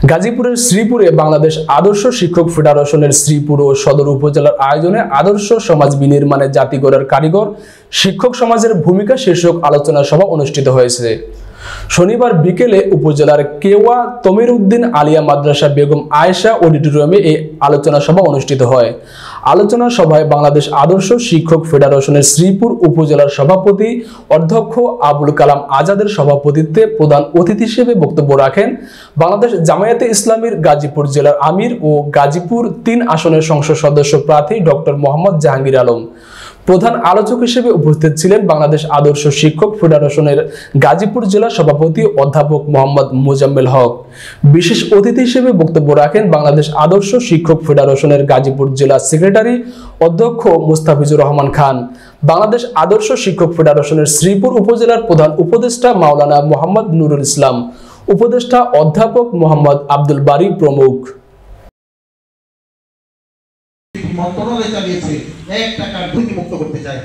গাজীপুরের শ্রীপুরে বাংলাদেশ আদর্শ শিক্ষক ফেডারেশনের শ্রীপুর ও সদর উপজেলার আয়োজনে আদর্শ সমাজ বিনির্মাণে জাতি গড়ার কারিগর শিক্ষক সমাজের ভূমিকা শীর্ষক আলোচনা সভা অনুষ্ঠিত হয়েছে। শনিবার বিকেলে উপজেলার কেওয়া তমিরউদ্দিন আলিয়া মাদ্রাসা বেগম আয়েশা অডিটোরিয়ামে এই আলোচনা সভা অনুষ্ঠিত হয়। আলোচনা সভায় বাংলাদেশ আদর্শ শিক্ষক ফেডারেশনের শ্রীপুর উপজেলার সভাপতি অধ্যক্ষ আবুল কালাম আজাদের সভাপতিত্বে প্রধান অতিথি হিসেবে বক্তব্য রাখেন বাংলাদেশ জামায়াতে ইসলামীর গাজীপুর জেলার আমির ও গাজীপুর ৩ আসনের সংসদ সদস্য প্রার্থী ডক্টর মোহাম্মদ জাহাঙ্গীর আলম। প্রধান আলোচক হিসেবে উপস্থিত ছিলেন বাংলাদেশ আদর্শ শিক্ষক ফেডারেশনের গাজীপুর জেলা সভাপতি অধ্যাপক মোহাম্মদ মোজাম্মেল হক। বিশেষ অতিথি হিসেবে বক্তব্য রাখেন বাংলাদেশ আদর্শ শিক্ষক ফেডারেশনের গাজীপুর জেলা সেক্রেটারি অধ্যক্ষ মুস্তাফিজুর রহমান খান, বাংলাদেশ আদর্শ শিক্ষক ফেডারেশনের শ্রীপুর উপজেলার প্রধান উপদেষ্টা মাওলানা মোহাম্মদ নুরুল ইসলাম, উপদেষ্টা অধ্যাপক মোহাম্মদ আব্দুল বারী প্রমুখ। মন্ত্রণালয় চালিয়েছে 1 টাকার দুর্নীতি মুক্ত করতে চায়।